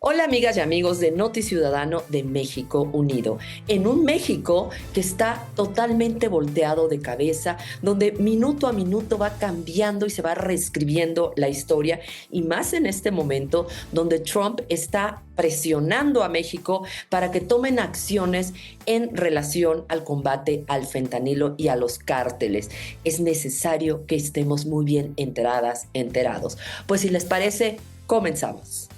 Hola amigas y amigos de Noti Ciudadano de México Unido, en un México que está totalmente volteado de cabeza, donde minuto a minuto va cambiando y se va reescribiendo la historia, y más en este momento donde Trump está presionando a México para que tomen acciones en relación al combate al fentanilo y a los cárteles. Es necesario que estemos muy bien enterados. Pues si les parece, comenzamos.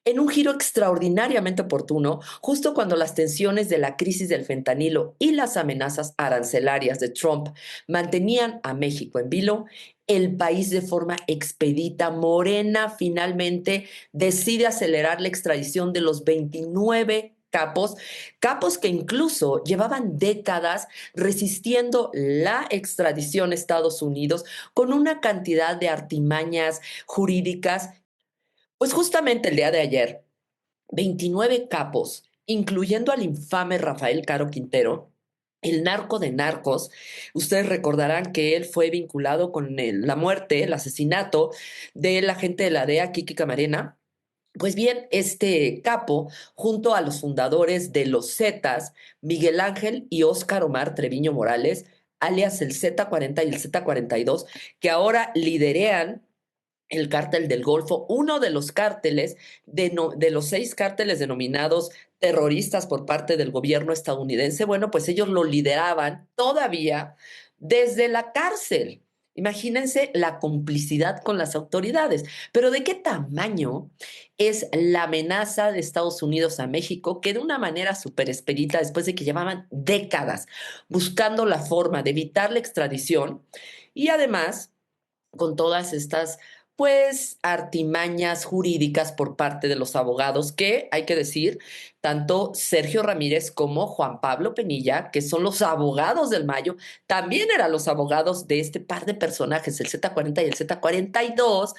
En un giro extraordinariamente oportuno, justo cuando las tensiones de la crisis del fentanilo y las amenazas arancelarias de Trump mantenían a México en vilo, el país de forma expedita, Morena finalmente decide acelerar la extradición de los 29 capos que incluso llevaban décadas resistiendo la extradición a Estados Unidos con una cantidad de artimañas jurídicas. Pues justamente el día de ayer, 29 capos, incluyendo al infame Rafael Caro Quintero, el narco de narcos. Ustedes recordarán que él fue vinculado con la muerte, el asesinato del agente de la DEA, Kiki Camarena. Pues bien, este capo, junto a los fundadores de los Zetas, Miguel Ángel y Óscar Omar Treviño Morales, alias el Z40 y el Z42, que ahora liderean el cártel del Golfo, uno de los cárteles, de los 6 cárteles denominados terroristas por parte del gobierno estadounidense. Bueno, pues ellos lo lideraban todavía desde la cárcel. Imagínense la complicidad con las autoridades. Pero ¿de qué tamaño es la amenaza de Estados Unidos a México, que de una manera súper expedita, después de que llevaban décadas buscando la forma de evitar la extradición, y además con todas estas, pues, artimañas jurídicas por parte de los abogados que, hay que decir, tanto Sergio Ramírez como Juan Pablo Penilla, que son los abogados del Mayo, también eran los abogados de este par de personajes, el Z40 y el Z42,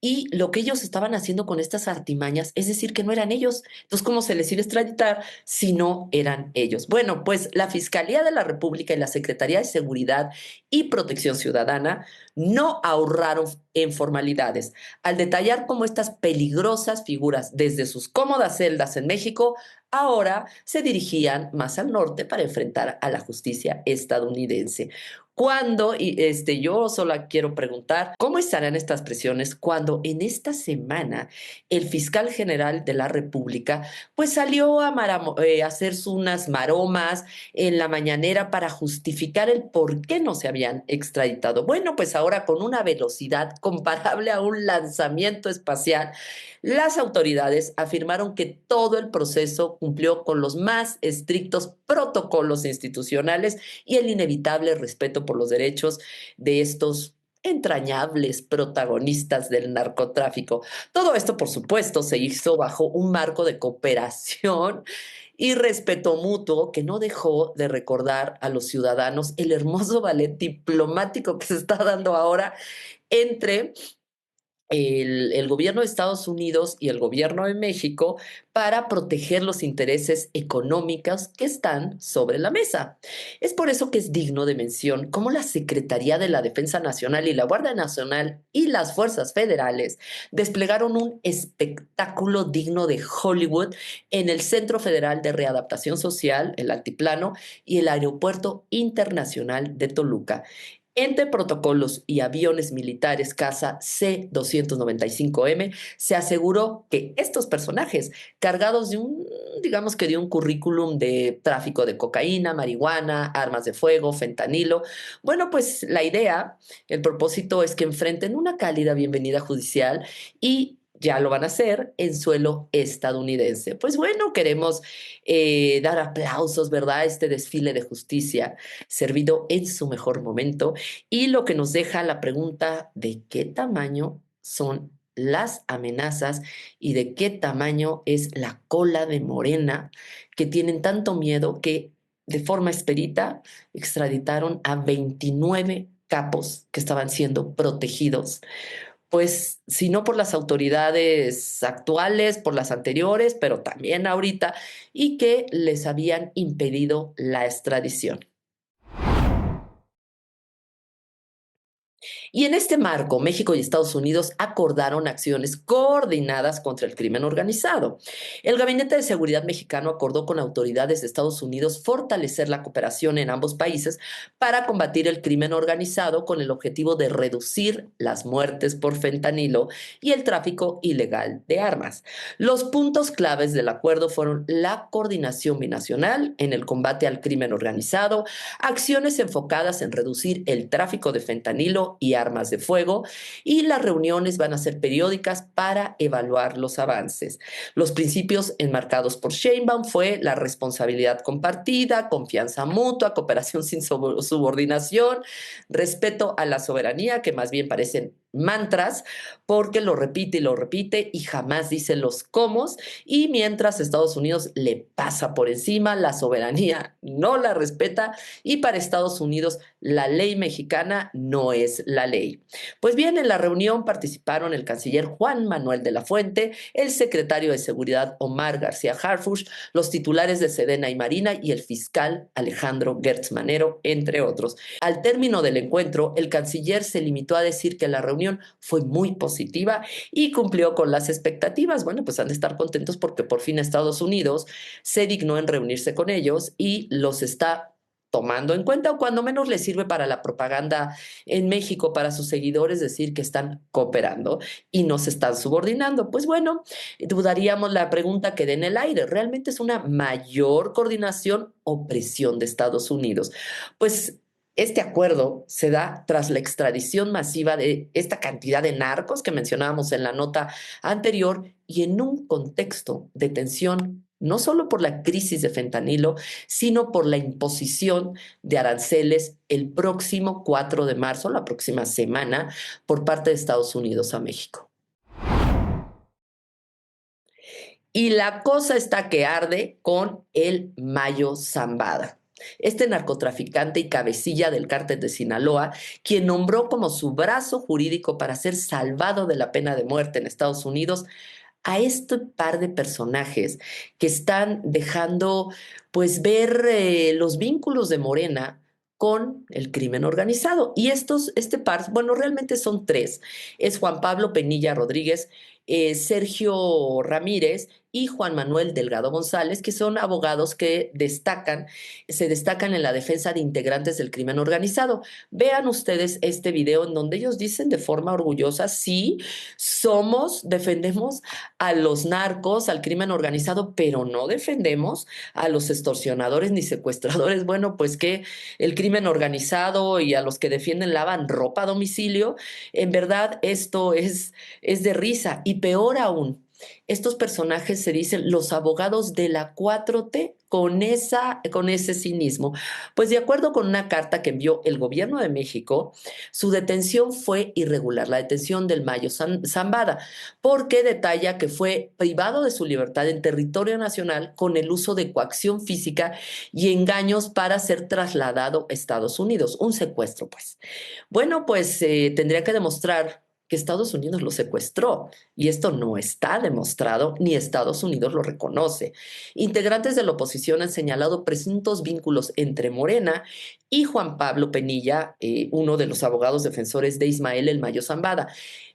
y lo que ellos estaban haciendo con estas artimañas, es decir, que no eran ellos. Entonces, ¿cómo se les iba a extraditar si no eran ellos? Bueno, pues la Fiscalía de la República y la Secretaría de Seguridad y Protección Ciudadana no ahorraron en formalidades al detallar cómo estas peligrosas figuras, desde sus cómodas celdas en México, ahora se dirigían más al norte para enfrentar a la justicia estadounidense. ¿Cuándo? Yo solo quiero preguntar, ¿cómo estarán estas presiones cuando en esta semana el fiscal general de la República pues salió a hacer unas maromas en la mañanera para justificar el por qué no se habían extraditado? Bueno, pues ahora con una velocidad comparable a un lanzamiento espacial, las autoridades afirmaron que todo el proceso cumplió con los más estrictos protocolos institucionales y el inevitable respeto por los derechos de estos entrañables protagonistas del narcotráfico. Todo esto, por supuesto, se hizo bajo un marco de cooperación y respeto mutuo que no dejó de recordar a los ciudadanos el hermoso ballet diplomático que se está dando ahora entre el gobierno de Estados Unidos y el gobierno de México para proteger los intereses económicos que están sobre la mesa. Es por eso que es digno de mención cómo la Secretaría de la Defensa Nacional y la Guardia Nacional y las fuerzas federales desplegaron un espectáculo digno de Hollywood en el Centro Federal de Readaptación Social, el Altiplano, y el Aeropuerto Internacional de Toluca. Entre protocolos y aviones militares caza C-295M, se aseguró que estos personajes, cargados digamos que de un currículum de tráfico de cocaína, marihuana, armas de fuego, fentanilo, bueno, pues la idea, el propósito es que enfrenten una cálida bienvenida judicial y ya lo van a hacer en suelo estadounidense. Pues bueno, queremos dar aplausos, ¿verdad? A este desfile de justicia servido en su mejor momento, y lo que nos deja la pregunta de qué tamaño son las amenazas y de qué tamaño es la cola de Morena, que tienen tanto miedo que de forma expedita extraditaron a 29 capos que estaban siendo protegidos, pues si no por las autoridades actuales, por las anteriores, pero también ahorita, y que les habían impedido la extradición. Y en este marco, México y Estados Unidos acordaron acciones coordinadas contra el crimen organizado. El Gabinete de Seguridad mexicano acordó con autoridades de Estados Unidos fortalecer la cooperación en ambos países para combatir el crimen organizado con el objetivo de reducir las muertes por fentanilo y el tráfico ilegal de armas. Los puntos claves del acuerdo fueron la coordinación binacional en el combate al crimen organizado, acciones enfocadas en reducir el tráfico de fentanilo y armas de fuego, y las reuniones van a ser periódicas para evaluar los avances. Los principios enmarcados por Sheinbaum fue la responsabilidad compartida, confianza mutua, cooperación sin subordinación, respeto a la soberanía, que más bien parecen mantras, porque lo repite y jamás dice los cómo, y mientras Estados Unidos le pasa por encima, la soberanía no la respeta, y para Estados Unidos la ley mexicana no es la ley. Pues bien, en la reunión participaron el canciller Juan Manuel de la Fuente, el secretario de Seguridad Omar García Harfuch, los titulares de Sedena y Marina y el fiscal Alejandro Gertz Manero, entre otros. Al término del encuentro, el canciller se limitó a decir que la reunión fue muy positiva y cumplió con las expectativas. Bueno, pues han de estar contentos porque por fin Estados Unidos se dignó en reunirse con ellos y los está tomando en cuenta, o cuando menos les sirve para la propaganda en México, para sus seguidores, decir que están cooperando y no se están subordinando. Pues bueno, dudaríamos, la pregunta queda en el aire. ¿Realmente es una mayor coordinación o presión de Estados Unidos? Pues este acuerdo se da tras la extradición masiva de esta cantidad de narcos que mencionábamos en la nota anterior, y en un contexto de tensión no solo por la crisis de fentanilo, sino por la imposición de aranceles el próximo 4 de marzo, la próxima semana, por parte de Estados Unidos a México. Y la cosa está que arde con el Mayo Zambada. Este narcotraficante y cabecilla del cártel de Sinaloa, quien nombró como su brazo jurídico para ser salvado de la pena de muerte en Estados Unidos a este par de personajes que están dejando pues ver los vínculos de Morena con el crimen organizado. Y este par, bueno, realmente son tres. Es Juan Pablo Penilla Rodríguez, Sergio Ramírez y Juan Manuel Delgado González, que son abogados que se destacan en la defensa de integrantes del crimen organizado. Vean ustedes este video en donde ellos dicen de forma orgullosa: sí, defendemos a los narcos, al crimen organizado, pero no defendemos a los extorsionadores ni secuestradores. Bueno, pues que el crimen organizado y a los que defienden lavan ropa a domicilio. En verdad, es de risa. Y peor aún, estos personajes se dicen los abogados de la 4T con ese cinismo. Pues de acuerdo con una carta que envió el gobierno de México, su detención fue irregular, la detención del Mayo Zambada, porque detalla que fue privado de su libertad en territorio nacional con el uso de coacción física y engaños para ser trasladado a Estados Unidos. Un secuestro, pues. Bueno, pues tendría que demostrar que Estados Unidos lo secuestró, y esto no está demostrado ni Estados Unidos lo reconoce. Integrantes de la oposición han señalado presuntos vínculos entre Morena y Juan Pablo Penilla, uno de los abogados defensores de Ismael El Mayo Zambada,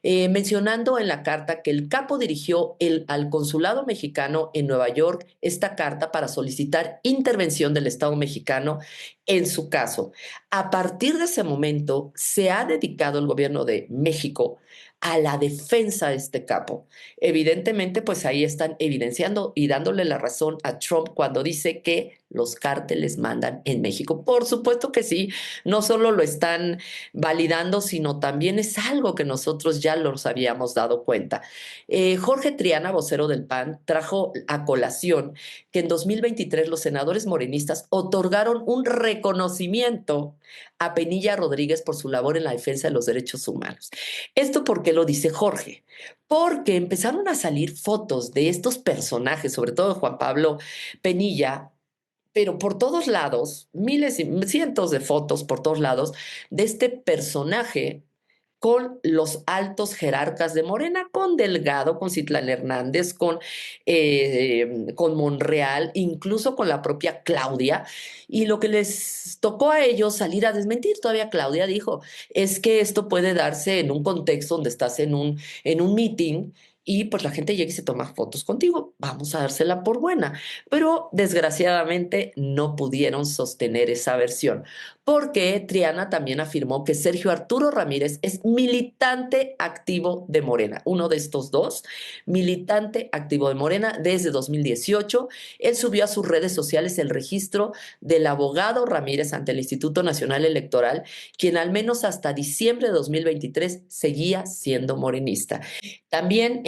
mencionando en la carta que el capo dirigió al consulado mexicano en Nueva York esta carta para solicitar intervención del Estado mexicano en su caso. A partir de ese momento se ha dedicado el gobierno de México a la defensa de este capo. Evidentemente, pues ahí están evidenciando y dándole la razón a Trump cuando dice que los cárteles mandan en México. Por supuesto que sí, no solo lo están validando, sino también es algo que nosotros ya los habíamos dado cuenta. Jorge Triana, vocero del PAN, trajo a colación que en 2023 los senadores morenistas otorgaron un reconocimiento a Penilla Rodríguez por su labor en la defensa de los derechos humanos. ¿Esto por qué lo dice Jorge? Porque empezaron a salir fotos de estos personajes, sobre todo de Juan Pablo Penilla, pero por todos lados, miles y cientos de fotos por todos lados de este personaje con los altos jerarcas de Morena, con Delgado, con Citlán Hernández, con Monreal, incluso con la propia Claudia, y lo que les tocó a ellos salir a desmentir, todavía Claudia dijo, es que esto puede darse en un contexto donde estás en un meeting y pues la gente llega y se toma fotos contigo, vamos a dársela por buena. Pero desgraciadamente no pudieron sostener esa versión, porque Triana también afirmó que Sergio Arturo Ramírez es militante activo de Morena, uno de estos dos, militante activo de Morena desde 2018. Él subió a sus redes sociales el registro del abogado Ramírez ante el Instituto Nacional Electoral, quien al menos hasta diciembre de 2023 seguía siendo morenista. También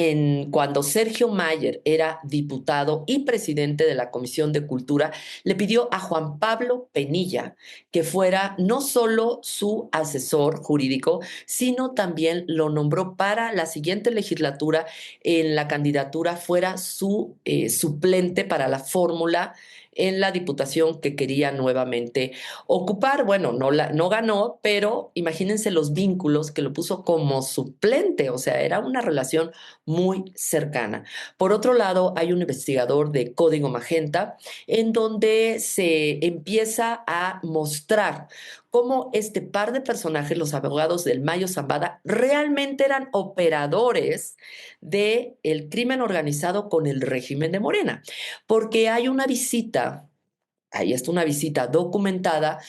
cuando Sergio Mayer era diputado y presidente de la Comisión de Cultura, le pidió a Juan Pablo Penilla que fuera no solo su asesor jurídico, sino también lo nombró para la siguiente legislatura en la candidatura, fuera su suplente para la fórmula en la diputación que quería nuevamente ocupar. Bueno, no ganó, pero imagínense los vínculos que lo puso como suplente, o sea, era una relación muy cercana. Por otro lado, hay un investigador de Código Magenta en donde se empieza a mostrar cómo este par de personajes, los abogados del Mayo Zambada, realmente eran operadores del crimen organizado con el régimen de Morena, porque hay una visita, ahí está una visita documentada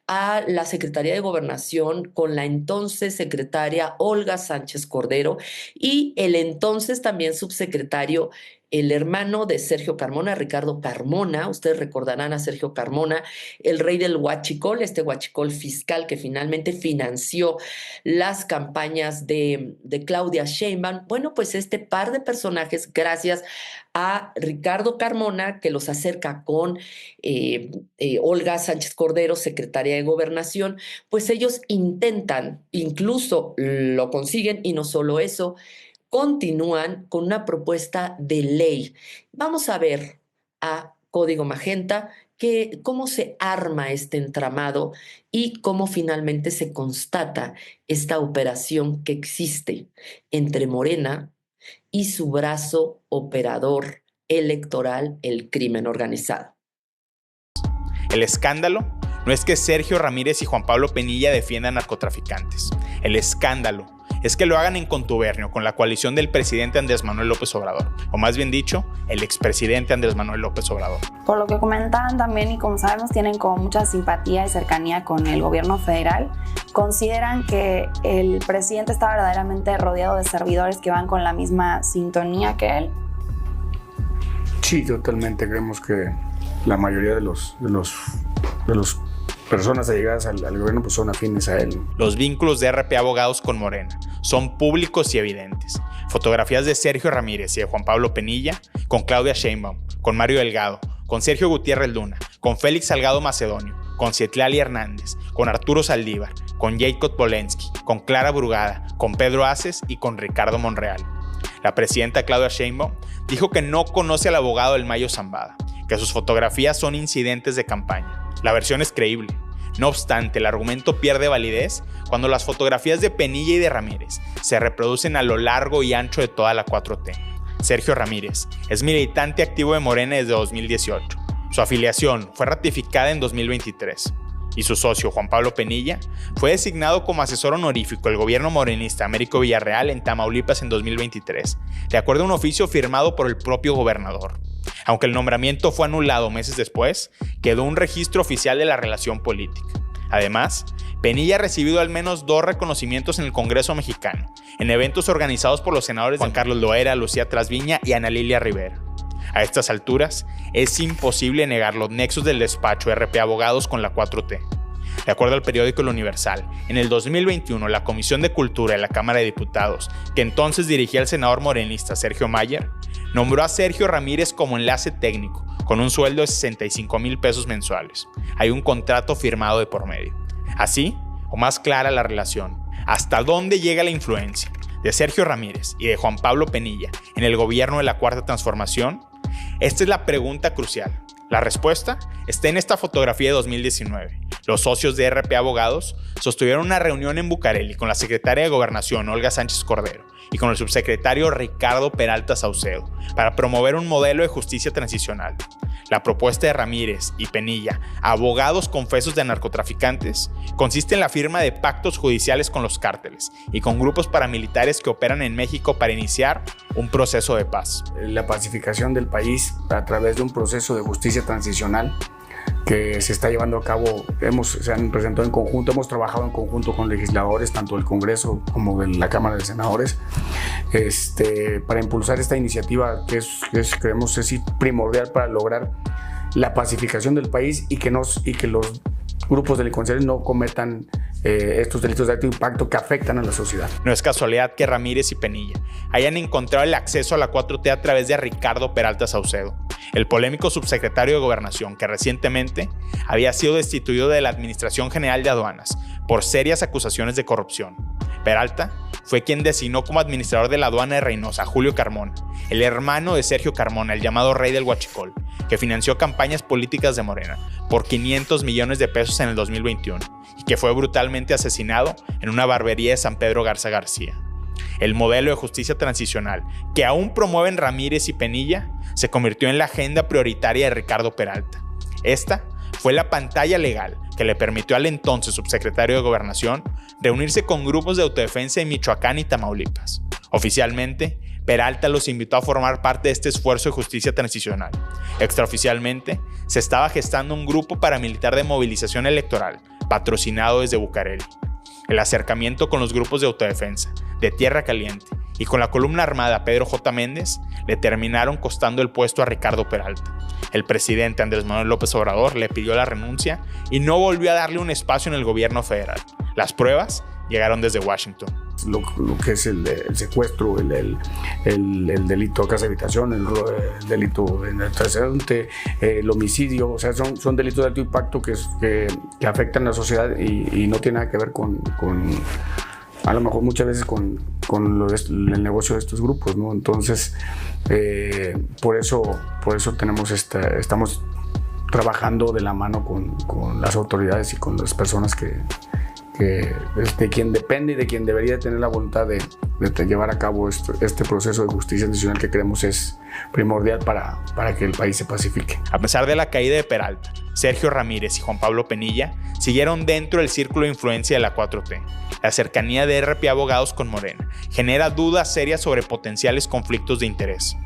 a la Secretaría de Gobernación con la entonces secretaria Olga Sánchez Cordero y el entonces también subsecretario, el hermano de Sergio Carmona, Ricardo Carmona. Ustedes recordarán a Sergio Carmona, el rey del huachicol, este huachicol fiscal que finalmente financió las campañas de Claudia Sheinbaum. Bueno, pues este par de personajes, gracias a Ricardo Carmona, que los acerca con Olga Sánchez Cordero, secretaria de Gobernación, pues ellos intentan, incluso lo consiguen, y no solo eso, continúan con una propuesta de ley. Vamos a ver a Código Magenta cómo se arma este entramado y cómo finalmente se constata esta operación que existe entre Morena y su brazo operador electoral, el crimen organizado. El escándalo no es que Sergio Ramírez y Juan Pablo Penilla defiendan narcotraficantes. El escándalo es que lo hagan en contubernio con la coalición del presidente Andrés Manuel López Obrador, o más bien dicho, el expresidente Andrés Manuel López Obrador. Por lo que comentaban también, y como sabemos tienen como mucha simpatía y cercanía con el gobierno federal, consideran que el presidente está verdaderamente rodeado de servidores que van con la misma sintonía que él. Sí, totalmente. Creemos que la mayoría de los personas allegadas al gobierno pues son afines a él. Los vínculos de RP Abogados con Morena son públicos y evidentes. Fotografías de Sergio Ramírez y de Juan Pablo Penilla con Claudia Sheinbaum, con Mario Delgado, con Sergio Gutiérrez Luna, con Félix Salgado Macedonio, con Citlali Hernández, con Arturo Saldívar, con Jacob Polensky, con Clara Brugada, con Pedro Aces y con Ricardo Monreal. La presidenta Claudia Sheinbaum dijo que no conoce al abogado del Mayo Zambada, que sus fotografías son incidentes de campaña. La versión es creíble. No obstante, el argumento pierde validez cuando las fotografías de Penilla y de Ramírez se reproducen a lo largo y ancho de toda la 4T. Sergio Ramírez es militante activo de Morena desde 2018. Su afiliación fue ratificada en 2023. Y su socio, Juan Pablo Penilla, fue designado como asesor honorífico del gobierno morenista Américo Villarreal en Tamaulipas en 2023, de acuerdo a un oficio firmado por el propio gobernador. Aunque el nombramiento fue anulado meses después, quedó un registro oficial de la relación política. Además, Penilla ha recibido al menos 2 reconocimientos en el Congreso mexicano, en eventos organizados por los senadores Juan Carlos Loera, Lucía Trasviña y Ana Lilia Rivera. A estas alturas, es imposible negar los nexos del despacho RP Abogados con la 4T. De acuerdo al periódico El Universal, en el 2021 la Comisión de Cultura de la Cámara de Diputados, que entonces dirigía el senador morenista Sergio Mayer, nombró a Sergio Ramírez como enlace técnico, con un sueldo de 65,000 pesos mensuales. Hay un contrato firmado de por medio. Así, o más clara la relación, ¿hasta dónde llega la influencia de Sergio Ramírez y de Juan Pablo Penilla en el gobierno de la Cuarta Transformación? Esta es la pregunta crucial. La respuesta está en esta fotografía de 2019, Los socios de RP Abogados sostuvieron una reunión en Bucareli con la secretaria de Gobernación, Olga Sánchez Cordero, y con el subsecretario Ricardo Peralta Saucedo para promover un modelo de justicia transicional. La propuesta de Ramírez y Penilla, abogados confesos de narcotraficantes, consiste en la firma de pactos judiciales con los cárteles y con grupos paramilitares que operan en México para iniciar un proceso de paz. La pacificación del país a través de un proceso de justicia transicional que se está llevando a cabo, se han presentado en conjunto, hemos trabajado en conjunto con legisladores, tanto del Congreso como de la Cámara de Senadores, para impulsar esta iniciativa que creemos es primordial para lograr la pacificación del país y que los grupos delincuenciales no cometan estos delitos de alto impacto que afectan a la sociedad. No es casualidad que Ramírez y Penilla hayan encontrado el acceso a la 4T a través de Ricardo Peralta Saucedo, el polémico subsecretario de Gobernación que recientemente había sido destituido de la Administración General de Aduanas por serias acusaciones de corrupción. Peralta fue quien designó como administrador de la aduana de Reynosa a Julio Carmona, el hermano de Sergio Carmona, el llamado Rey del Huachicol, que financió campañas políticas de Morena por 500 millones de pesos en el 2021 y que fue brutalmente asesinado en una barbería de San Pedro Garza García. El modelo de justicia transicional que aún promueven Ramírez y Penilla se convirtió en la agenda prioritaria de Ricardo Peralta. Esta fue la pantalla legal que le permitió al entonces subsecretario de Gobernación reunirse con grupos de autodefensa en Michoacán y Tamaulipas. Oficialmente, Peralta los invitó a formar parte de este esfuerzo de justicia transicional. Extraoficialmente, se estaba gestando un grupo paramilitar de movilización electoral, patrocinado desde Bucareli. El acercamiento con los grupos de autodefensa, de Tierra Caliente y con la columna armada Pedro J. Méndez le terminaron costando el puesto a Ricardo Peralta. El presidente Andrés Manuel López Obrador le pidió la renuncia y no volvió a darle un espacio en el gobierno federal. Las pruebas llegaron desde Washington. Lo que es el secuestro, el delito de casa habitación, el delito de antecedente, el homicidio, o sea, son delitos de alto impacto que afectan a la sociedad y no tiene nada que ver con a lo mejor muchas veces con el negocio de estos grupos, ¿no? Entonces, por eso estamos trabajando de la mano con las autoridades y con las personas de quien depende y de quien debería tener la voluntad de llevar a cabo este proceso de justicia nacional que creemos es primordial para que el país se pacifique. A pesar de la caída de Peralta, Sergio Ramírez y Juan Pablo Penilla siguieron dentro del círculo de influencia de la 4T. La cercanía de RP Abogados con Morena genera dudas serias sobre potenciales conflictos de interés.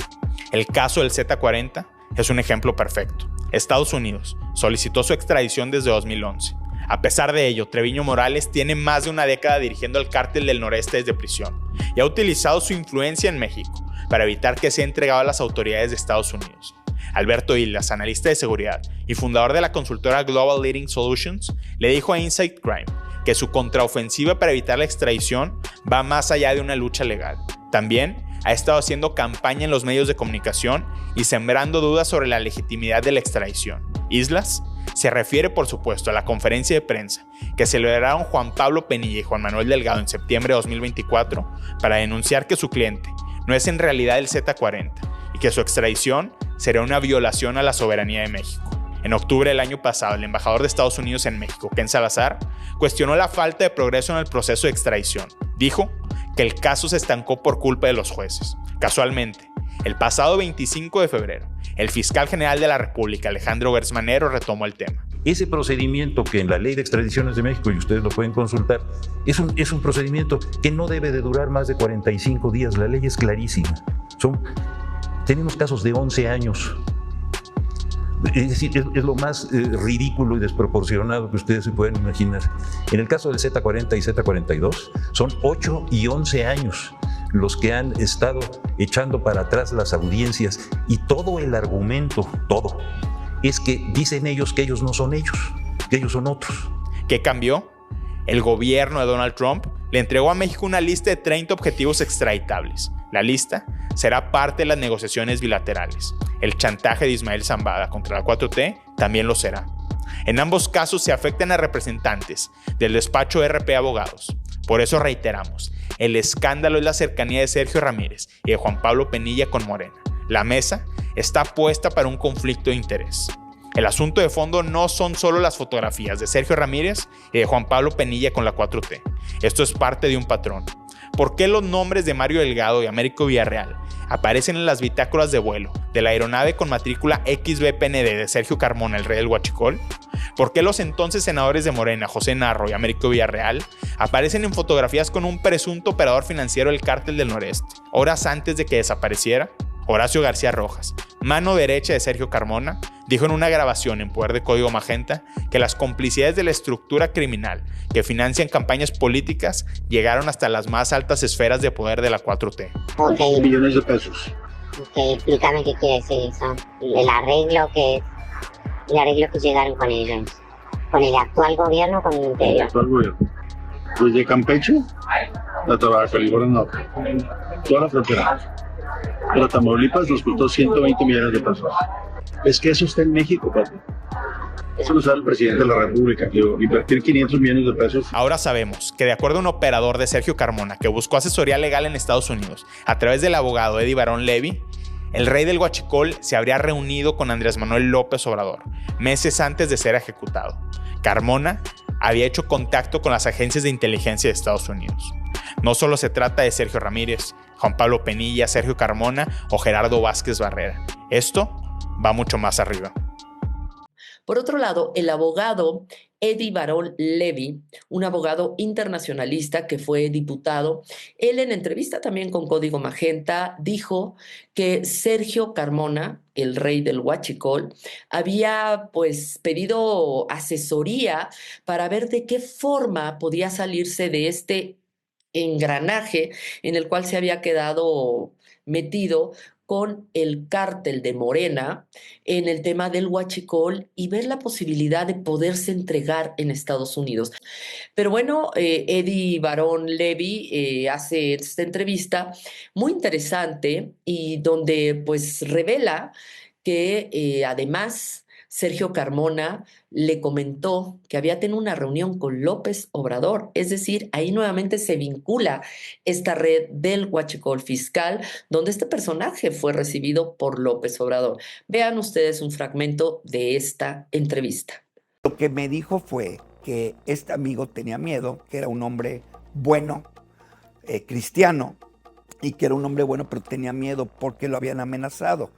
El caso del Z40 es un ejemplo perfecto. Estados Unidos solicitó su extradición desde 2011. A pesar de ello, Treviño Morales tiene más de una década dirigiendo el cártel del noreste desde prisión y ha utilizado su influencia en México para evitar que sea entregado a las autoridades de Estados Unidos. Alberto Islas, analista de seguridad y fundador de la consultora Global Leading Solutions, le dijo a Inside Crime que su contraofensiva para evitar la extradición va más allá de una lucha legal. También ha estado haciendo campaña en los medios de comunicación y sembrando dudas sobre la legitimidad de la extradición. Islas se refiere, por supuesto, a la conferencia de prensa que celebraron Juan Pablo Penilla y Juan Manuel Delgado en septiembre de 2024 para denunciar que su cliente no es en realidad el Z40 y que su extradición será una violación a la soberanía de México. En octubre del año pasado, el embajador de Estados Unidos en México, Ken Salazar, cuestionó la falta de progreso en el proceso de extradición. Dijo que el caso se estancó por culpa de los jueces. Casualmente, el pasado 25 de febrero, el fiscal general de la República, Alejandro Gertz Manero, retomó el tema. Ese procedimiento que en la Ley de Extradiciones de México, y ustedes lo pueden consultar, es un procedimiento que no debe de durar más de 45 días. La ley es clarísima. Tenemos casos de 11 años. Es decir, es lo más ridículo y desproporcionado que ustedes se pueden imaginar. En el caso del Z40 y Z42, son 8 y 11 años los que han estado echando para atrás las audiencias, y todo el argumento, todo, es que dicen ellos que ellos no son ellos, que ellos son otros. ¿Qué cambió? El gobierno de Donald Trump le entregó a México una lista de 30 objetivos extraditables. La lista será parte de las negociaciones bilaterales. El chantaje de Ismael Zambada contra la 4T también lo será. En ambos casos se afectan a representantes del despacho RP Abogados. Por eso reiteramos, el escándalo es la cercanía de Sergio Ramírez y de Juan Pablo Penilla con Morena. La mesa está puesta para un conflicto de interés. El asunto de fondo no son solo las fotografías de Sergio Ramírez y de Juan Pablo Penilla con la 4T. Esto es parte de un patrón. ¿Por qué los nombres de Mario Delgado y Américo Villarreal aparecen en las bitácoras de vuelo de la aeronave con matrícula XBPND de Sergio Carmona, el rey del Huachicol? ¿Por qué los entonces senadores de Morena, José Narro y Américo Villarreal, aparecen en fotografías con un presunto operador financiero del Cártel del Noreste, horas antes de que desapareciera? Horacio García Rojas, mano derecha de Sergio Carmona, dijo en una grabación en Poder de Código Magenta que las complicidades de la estructura criminal que financian campañas políticas llegaron hasta las más altas esferas de poder de la 4T. Ok, Millones de pesos. explícame qué quiere decir eso. El arreglo que llegaron con ellos. Con el actual gobierno, con el El anterior. actual gobierno. Desde Campeche hasta Baja California Norte. Toda la frontera. Pero Tamaulipas nos costó 120 millones de pesos. Es que eso está en México, papi. Eso lo sabe el presidente de la República. Digo, invertir 500 millones de pesos. Ahora sabemos que de acuerdo a un operador de Sergio Carmona que buscó asesoría legal en Estados Unidos a través del abogado Eddie Barón Levy, el rey del Huachicol se habría reunido con Andrés Manuel López Obrador meses antes de ser ejecutado. Carmona había hecho contacto con las agencias de inteligencia de Estados Unidos. No solo se trata de Sergio Ramírez, Juan Pablo Penilla, Sergio Carmona o Gerardo Vázquez Barrera. Esto va mucho más arriba. Por otro lado, el abogado Eddie Barón Levy, un abogado internacionalista que fue diputado, él en entrevista también con Código Magenta dijo que Sergio Carmona, el rey del Huachicol, había pues pedido asesoría para ver de qué forma podía salirse de este engranaje en el cual se había quedado metido con el cártel de Morena en el tema del huachicol y ver la posibilidad de poderse entregar en Estados Unidos. Pero bueno, Eddie Barón Levy hace esta entrevista muy interesante y donde pues revela que además Sergio Carmona le comentó que había tenido una reunión con López Obrador, es decir, ahí nuevamente se vincula esta red del huachicol fiscal, donde este personaje fue recibido por López Obrador. Vean ustedes un fragmento de esta entrevista. Lo que me dijo fue que este amigo tenía miedo, que era un hombre bueno, cristiano, y que era un hombre bueno, pero tenía miedo porque lo habían amenazado,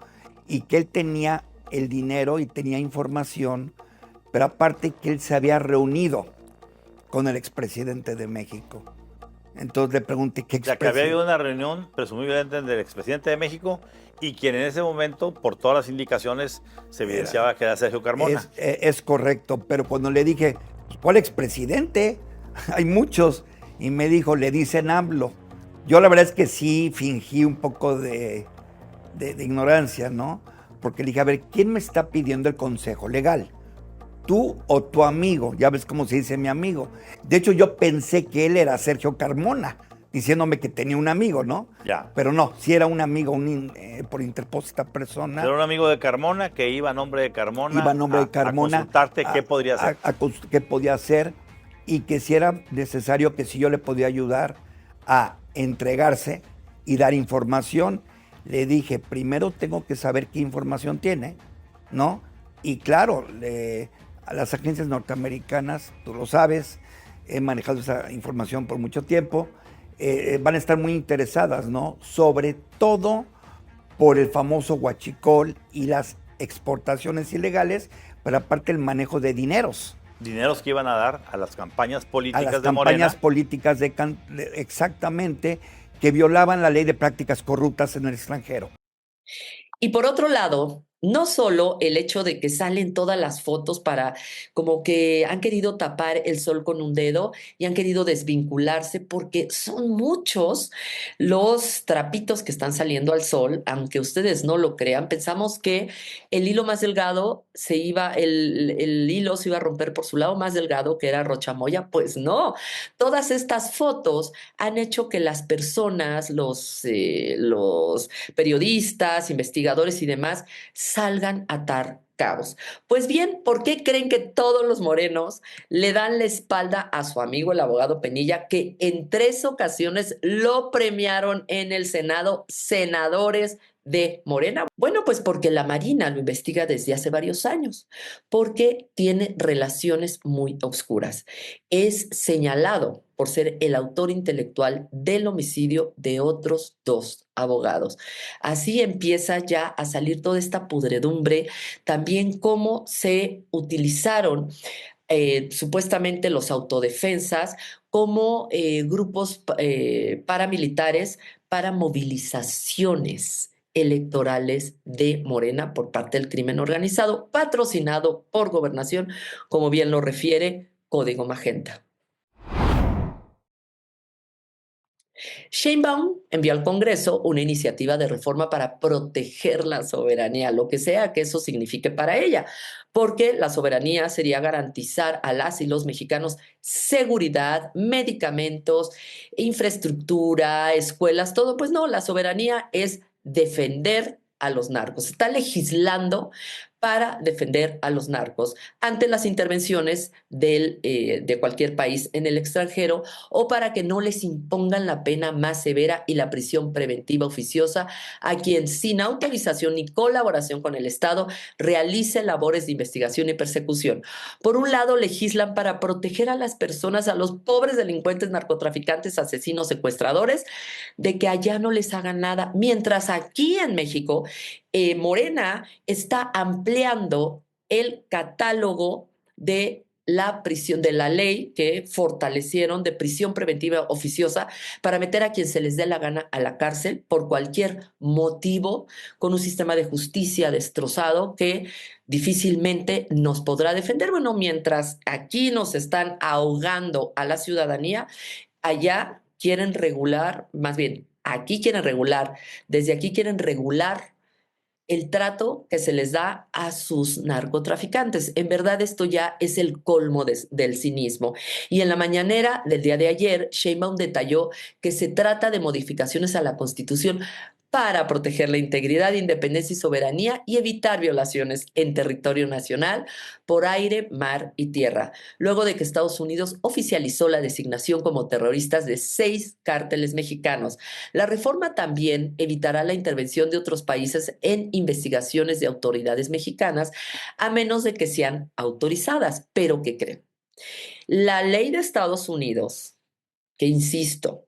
y que él tenía el dinero y tenía información, pero aparte que él se había reunido con el expresidente de México. Entonces le pregunté qué expresidente. Ya que había habido una reunión presumiblemente del expresidente de México y quien en ese momento, por todas las indicaciones, se evidenciaba que era Sergio Carmona. Es correcto, pero cuando le dije, ¿cuál expresidente? Hay muchos. Y me dijo, le dicen AMLO. Yo la verdad es que sí fingí un poco de ignorancia, ¿no? Porque le dije, a ver, ¿quién me está pidiendo el consejo legal? ¿Tú o tu amigo? Ya ves cómo se dice mi amigo. De hecho, yo pensé que él era Sergio Carmona, diciéndome que tenía un amigo, ¿no? Ya. Pero no, sí era un amigo por interpósita persona. Era un amigo de Carmona que iba a nombre de Carmona. Iba a nombre de Carmona. A consultarte qué podría hacer. Qué podía hacer y que si era necesario, que si yo le podía ayudar a entregarse y dar información. Le dije, primero tengo que saber qué información tiene, ¿no? Y claro, a las agencias norteamericanas, tú lo sabes, he manejado esa información por mucho tiempo, van a estar muy interesadas, ¿no? Sobre todo por el famoso huachicol y las exportaciones ilegales, pero aparte el manejo de dineros. Dineros que iban a dar a las campañas políticas de Morena. A las campañas políticas exactamente, que violaban la ley de prácticas corruptas en el extranjero. Y por otro lado, no solo el hecho de que salen todas las fotos para como que han querido tapar el sol con un dedo y han querido desvincularse porque son muchos los trapitos que están saliendo al sol, aunque ustedes no lo crean. Pensamos que el hilo más delgado el hilo se iba a romper por su lado más delgado, que era Rochamoya. Pues no, todas estas fotos han hecho que las personas, los periodistas, investigadores y demás, salgan a atar cabos. Pues bien, ¿por qué creen que todos los morenos le dan la espalda a su amigo el abogado Penilla, que en 3 ocasiones lo premiaron en el Senado, senadores de Morena? Bueno, pues porque la Marina lo investiga desde hace varios años, porque tiene relaciones muy oscuras. Es señalado por ser el autor intelectual del homicidio de otros 2 abogados. Así empieza ya a salir toda esta pudredumbre, también cómo se utilizaron supuestamente los autodefensas como grupos paramilitares para movilizaciones electorales de Morena por parte del crimen organizado, patrocinado por Gobernación, como bien lo refiere Código Magenta. Sheinbaum envió al Congreso una iniciativa de reforma para proteger la soberanía, lo que sea que eso signifique para ella, porque la soberanía sería garantizar a las y los mexicanos seguridad, medicamentos, infraestructura, escuelas, todo. Pues no, la soberanía es defender a los narcos. Está legislando para defender a los narcos ante las intervenciones de cualquier país en el extranjero o para que no les impongan la pena más severa y la prisión preventiva oficiosa a quien sin autorización ni colaboración con el Estado realice labores de investigación y persecución. Por un lado, legislan para proteger a las personas, a los pobres delincuentes, narcotraficantes, asesinos, secuestradores, de que allá no les hagan nada, mientras aquí en México Morena está ampliando el catálogo de la prisión, de la ley que fortalecieron de prisión preventiva oficiosa para meter a quien se les dé la gana a la cárcel por cualquier motivo, con un sistema de justicia destrozado que difícilmente nos podrá defender. Bueno, mientras aquí nos están ahogando a la ciudadanía, allá quieren regular, más bien, aquí quieren regular, desde aquí quieren regular el trato que se les da a sus narcotraficantes. En verdad, esto ya es el colmo del cinismo. Y en la mañanera del día de ayer, Sheinbaum detalló que se trata de modificaciones a la Constitución para proteger la integridad, independencia y soberanía y evitar violaciones en territorio nacional por aire, mar y tierra, luego de que Estados Unidos oficializó la designación como terroristas de 6 cárteles mexicanos. La reforma también evitará la intervención de otros países en investigaciones de autoridades mexicanas, a menos de que sean autorizadas. Pero ¿qué creen? La ley de Estados Unidos, que insisto,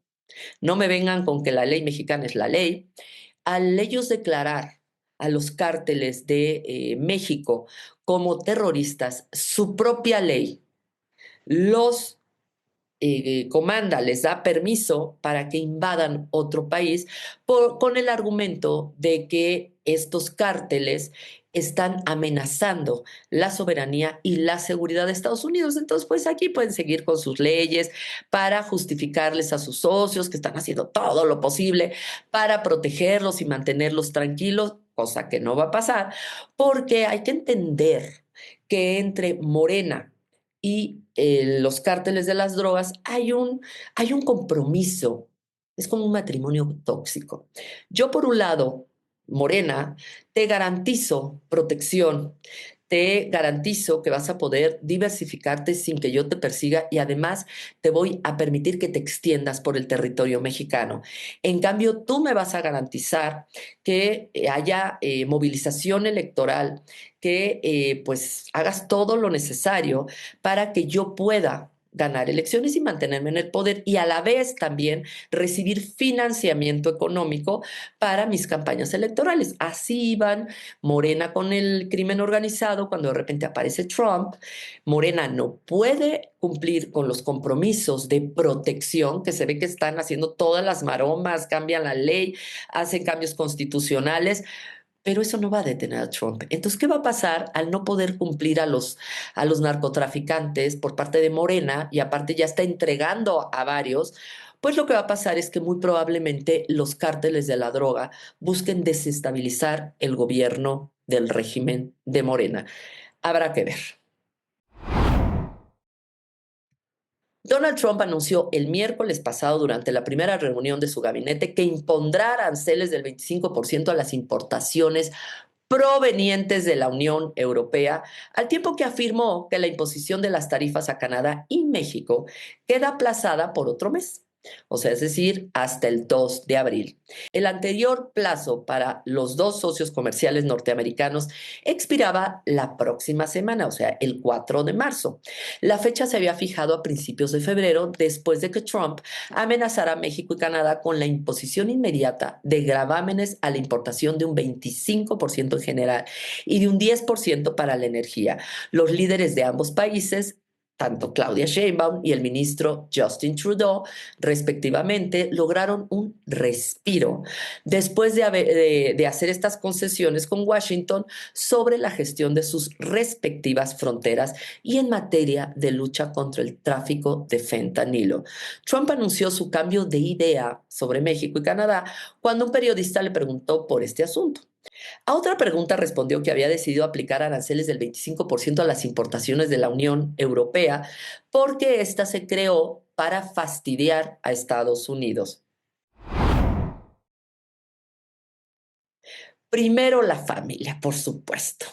no me vengan con que la ley mexicana es la ley, al ellos declarar a los cárteles de México como terroristas, su propia ley los comanda, les da permiso para que invadan otro país con el argumento de que estos cárteles están amenazando la soberanía y la seguridad de Estados Unidos. Entonces, pues aquí pueden seguir con sus leyes para justificarles a sus socios que están haciendo todo lo posible para protegerlos y mantenerlos tranquilos, cosa que no va a pasar, porque hay que entender que entre Morena y los cárteles de las drogas hay un compromiso. Es como un matrimonio tóxico. Yo, por un lado, Morena, te garantizo protección, te garantizo que vas a poder diversificarte sin que yo te persiga y además te voy a permitir que te extiendas por el territorio mexicano. En cambio, tú me vas a garantizar que haya movilización electoral, que pues hagas todo lo necesario para que yo pueda ganar elecciones y mantenerme en el poder y a la vez también recibir financiamiento económico para mis campañas electorales. Así iban Morena con el crimen organizado cuando de repente aparece Trump. Morena no puede cumplir con los compromisos de protección, que se ve que están haciendo todas las maromas, cambian la ley, hacen cambios constitucionales, pero eso no va a detener a Trump. Entonces, ¿qué va a pasar al no poder cumplir a los narcotraficantes por parte de Morena y aparte ya está entregando a varios? Pues lo que va a pasar es que muy probablemente los cárteles de la droga busquen desestabilizar el gobierno del régimen de Morena. Habrá que ver. Donald Trump anunció el miércoles pasado durante la primera reunión de su gabinete que impondrá aranceles del 25% a las importaciones provenientes de la Unión Europea, al tiempo que afirmó que la imposición de las tarifas a Canadá y México queda aplazada por otro mes. o sea, es decir, hasta el 2 de abril. El anterior plazo para los dos socios comerciales norteamericanos expiraba la próxima semana, o sea, el 4 de marzo. La fecha se había fijado a principios de febrero, después de que Trump amenazara a México y Canadá con la imposición inmediata de gravámenes a la importación de un 25% en general y de un 10% para la energía. Los líderes de ambos países, tanto Claudia Sheinbaum y el ministro Justin Trudeau, respectivamente, lograron un respiro después de hacer estas concesiones con Washington sobre la gestión de sus respectivas fronteras y en materia de lucha contra el tráfico de fentanilo. Trump anunció su cambio de idea sobre México y Canadá cuando un periodista le preguntó por este asunto. A otra pregunta respondió que había decidido aplicar aranceles del 25% a las importaciones de la Unión Europea porque ésta se creó para fastidiar a Estados Unidos. Primero la familia, por supuesto.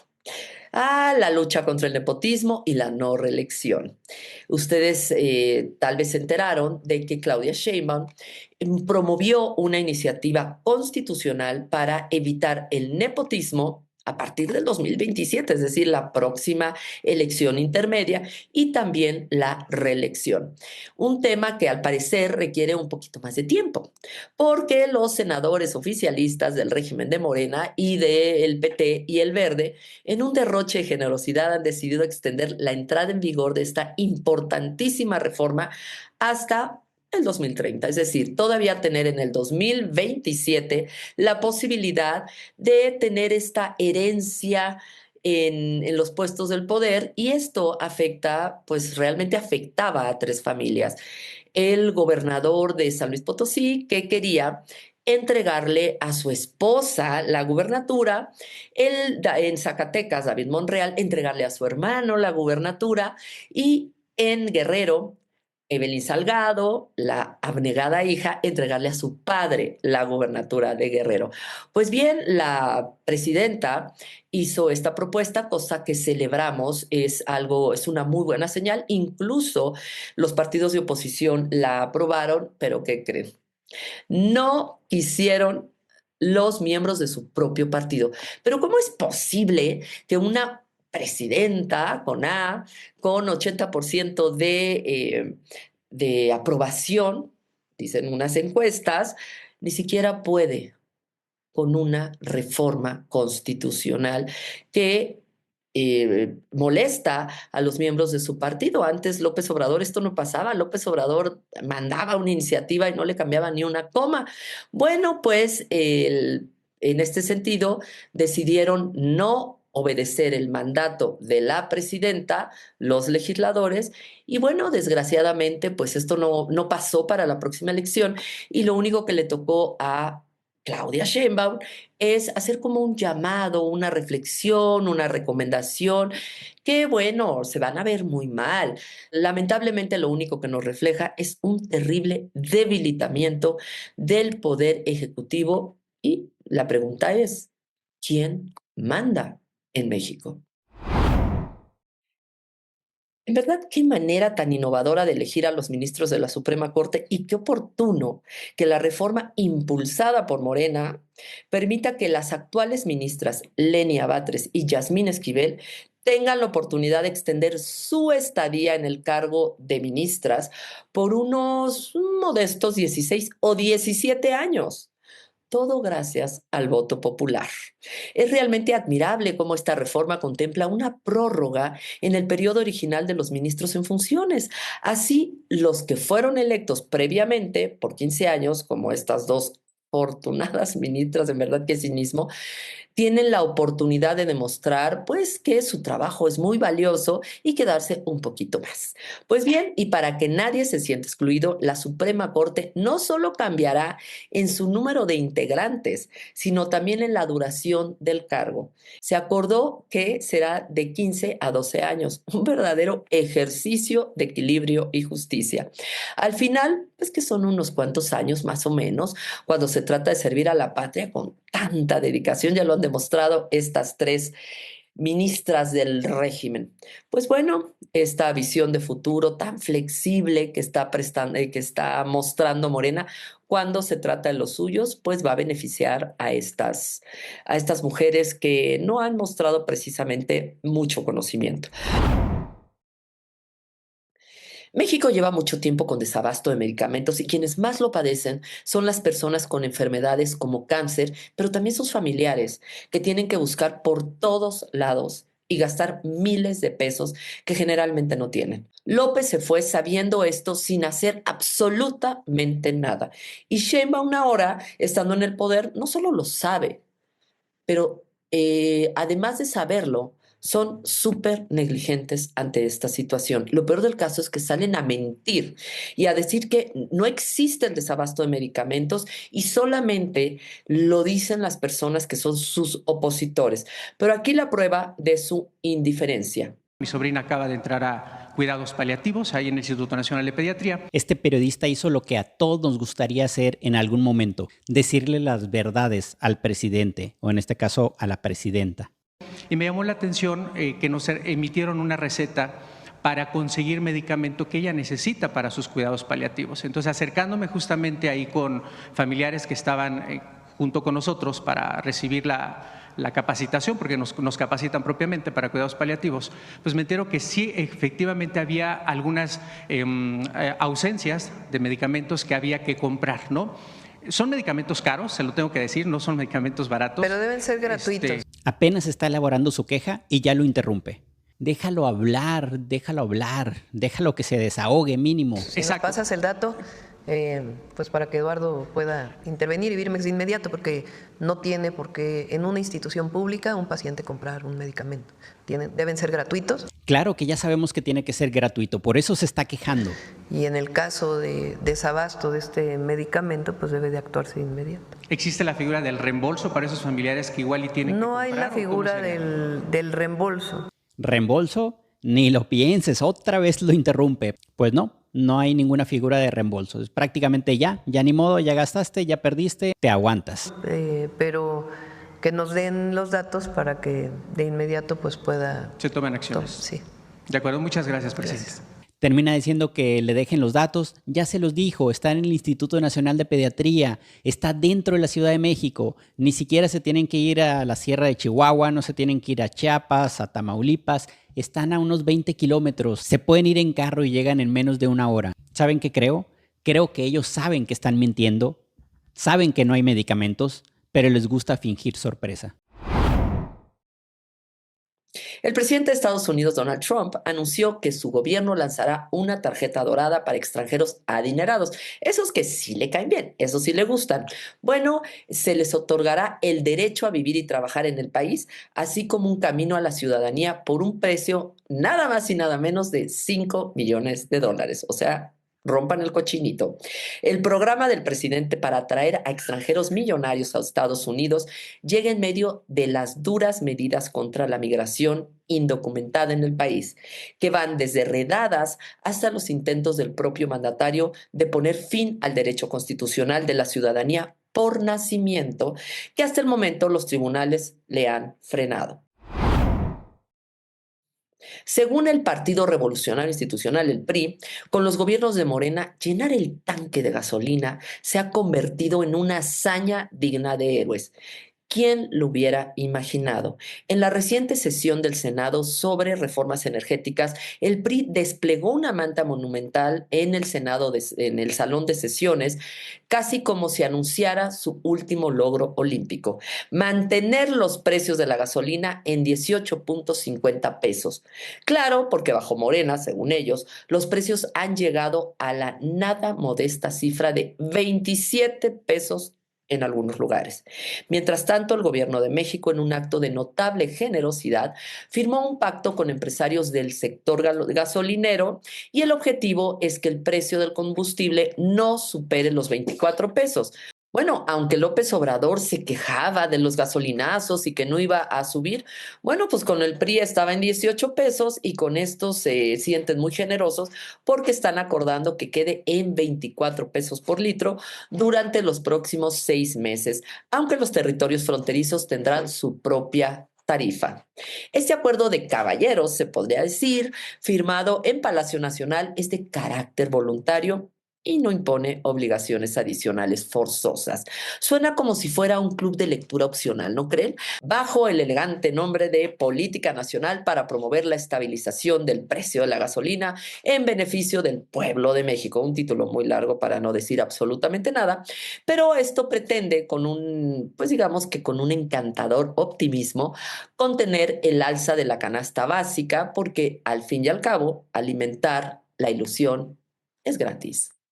La lucha contra el nepotismo y la no reelección. Ustedes tal vez se enteraron de que Claudia Sheinbaum promovió una iniciativa constitucional para evitar el nepotismo a partir del 2027, es decir, la próxima elección intermedia y también la reelección. Un tema que al parecer requiere un poquito más de tiempo, porque los senadores oficialistas del régimen de Morena y del PT y el Verde, en un derroche de generosidad, han decidido extender la entrada en vigor de esta importantísima reforma hasta el 2030, es decir, todavía tener en el 2027 la posibilidad de tener esta herencia en los puestos del poder, y esto afecta, pues realmente afectaba a 3 familias. El gobernador de San Luis Potosí, que quería entregarle a su esposa la gubernatura, en Zacatecas, David Monreal, entregarle a su hermano la gubernatura, y en Guerrero, Evelyn Salgado, la abnegada hija, entregarle a su padre la gubernatura de Guerrero. Pues bien, la presidenta hizo esta propuesta, cosa que celebramos, es una muy buena señal. Incluso los partidos de oposición la aprobaron, pero ¿qué creen? No quisieron los miembros de su propio partido. Pero ¿cómo es posible que una presidenta con 80% de aprobación, dicen unas encuestas, ni siquiera puede con una reforma constitucional que molesta a los miembros de su partido? Antes López Obrador esto no pasaba. López Obrador mandaba una iniciativa y no le cambiaba ni una coma. Bueno, pues en este sentido decidieron no obedecer el mandato de la presidenta, los legisladores, y bueno, desgraciadamente, pues esto no pasó para la próxima elección, y lo único que le tocó a Claudia Sheinbaum es hacer como un llamado, una reflexión, una recomendación, que bueno, se van a ver muy mal. Lamentablemente lo único que nos refleja es un terrible debilitamiento del poder ejecutivo, y la pregunta es, ¿quién manda en México? En verdad, qué manera tan innovadora de elegir a los ministros de la Suprema Corte, y qué oportuno que la reforma impulsada por Morena permita que las actuales ministras Lenia Batres y Yasmín Esquivel tengan la oportunidad de extender su estadía en el cargo de ministras por unos modestos 16 o 17 años. Todo gracias al voto popular. Es realmente admirable cómo esta reforma contempla una prórroga en el periodo original de los ministros en funciones. Así, los que fueron electos previamente por 15 años, como estas 2 afortunadas ministras, en verdad que cinismo, tienen la oportunidad de demostrar, pues, que su trabajo es muy valioso y quedarse un poquito más. Pues bien, y para que nadie se sienta excluido, la Suprema Corte no solo cambiará en su número de integrantes, sino también en la duración del cargo. Se acordó que será de 15 a 12 años, un verdadero ejercicio de equilibrio y justicia. Al final, pues que son unos cuantos años más o menos, cuando se trata de servir a la patria con tanta dedicación. Ya lo han demostrado estas 3 ministras del régimen. Pues bueno, esta visión de futuro tan flexible que está mostrando Morena cuando se trata de los suyos, pues va a beneficiar a estas mujeres que no han mostrado precisamente mucho conocimiento. México lleva mucho tiempo con desabasto de medicamentos y quienes más lo padecen son las personas con enfermedades como cáncer, pero también sus familiares, que tienen que buscar por todos lados y gastar miles de pesos que generalmente no tienen. López se fue sabiendo esto sin hacer absolutamente nada. Y Sheinbaum ahora, estando en el poder, no solo lo sabe, pero además de saberlo, son súper negligentes ante esta situación. Lo peor del caso es que salen a mentir y a decir que no existe el desabasto de medicamentos y solamente lo dicen las personas que son sus opositores. Pero aquí la prueba de su indiferencia. Mi sobrina acaba de entrar a cuidados paliativos ahí en el Instituto Nacional de Pediatría. Este periodista hizo lo que a todos nos gustaría hacer en algún momento, decirle las verdades al presidente, o en este caso a la presidenta. Y me llamó la atención que nos emitieron una receta para conseguir medicamento que ella necesita para sus cuidados paliativos. Entonces, acercándome justamente ahí con familiares que estaban junto con nosotros para recibir la capacitación, porque nos capacitan propiamente para cuidados paliativos, pues me entero que sí, efectivamente había algunas ausencias de medicamentos que había que comprar, ¿no? Son medicamentos caros, se lo tengo que decir, no son medicamentos baratos. Pero deben ser gratuitos. Apenas está elaborando su queja y ya lo interrumpe. Déjalo hablar, déjalo que se desahogue mínimo. Si nos pasas el dato, pues para que Eduardo pueda intervenir y Birmex de inmediato, porque no tiene por qué en una institución pública un paciente comprar un medicamento. Deben ser gratuitos. Claro que ya sabemos que tiene que ser gratuito, por eso se está quejando. Y en el caso de desabasto de este medicamento, pues debe de actuarse de inmediato. ¿Existe la figura del reembolso para esos familiares que igual y tienen que comprar? No hay la figura del reembolso. ¿Reembolso? Ni lo pienses, otra vez lo interrumpe. Pues no hay ninguna figura de reembolso. Es prácticamente ya ni modo, ya gastaste, ya perdiste, te aguantas. Pero que nos den los datos para que de inmediato pues pueda... Se tomen acciones. Sí. De acuerdo, muchas gracias, presidente. Gracias. Termina diciendo que le dejen los datos. Ya se los dijo, está en el Instituto Nacional de Pediatría, está dentro de la Ciudad de México. Ni siquiera se tienen que ir a la Sierra de Chihuahua, no se tienen que ir a Chiapas, a Tamaulipas. Están a unos 20 kilómetros. Se pueden ir en carro y llegan en menos de una hora. ¿Saben qué creo? Creo que ellos saben que están mintiendo, saben que no hay medicamentos, pero les gusta fingir sorpresa. El presidente de Estados Unidos, Donald Trump, anunció que su gobierno lanzará una tarjeta dorada para extranjeros adinerados. Esos que sí le caen bien, esos sí le gustan. Bueno, se les otorgará el derecho a vivir y trabajar en el país, así como un camino a la ciudadanía por un precio nada más y nada menos de $5 millones. O sea, rompan el cochinito. El programa del presidente para atraer a extranjeros millonarios a Estados Unidos llega en medio de las duras medidas contra la migración indocumentada en el país, que van desde redadas hasta los intentos del propio mandatario de poner fin al derecho constitucional de la ciudadanía por nacimiento, que hasta el momento los tribunales le han frenado. Según el Partido Revolucionario Institucional, el PRI, con los gobiernos de Morena, llenar el tanque de gasolina se ha convertido en una hazaña digna de héroes. ¿Quién lo hubiera imaginado? En la reciente sesión del Senado sobre reformas energéticas, el PRI desplegó una manta monumental en el Senado, en el salón de sesiones, casi como si anunciara su último logro olímpico: mantener los precios de la gasolina en 18.50 pesos. Claro, porque bajo Morena, según ellos, los precios han llegado a la nada modesta cifra de 27 pesos en algunos lugares. Mientras tanto, el gobierno de México, en un acto de notable generosidad, firmó un pacto con empresarios del sector gasolinero y el objetivo es que el precio del combustible no supere los 24 pesos. Bueno, aunque López Obrador se quejaba de los gasolinazos y que no iba a subir, bueno, pues con el PRI estaba en 18 pesos y con esto se sienten muy generosos porque están acordando que quede en 24 pesos por litro durante los próximos 6 meses, aunque los territorios fronterizos tendrán su propia tarifa. Este acuerdo de caballeros, se podría decir, firmado en Palacio Nacional, es de carácter voluntario y no impone obligaciones adicionales forzosas. Suena como si fuera un club de lectura opcional, ¿no creen? Bajo el elegante nombre de Política Nacional para promover la estabilización del precio de la gasolina en beneficio del pueblo de México. Un título muy largo para no decir absolutamente nada, pero esto pretende con un, pues digamos que con un encantador optimismo, contener el alza de la canasta básica, porque al fin y al cabo, alimentar la ilusión es gratis.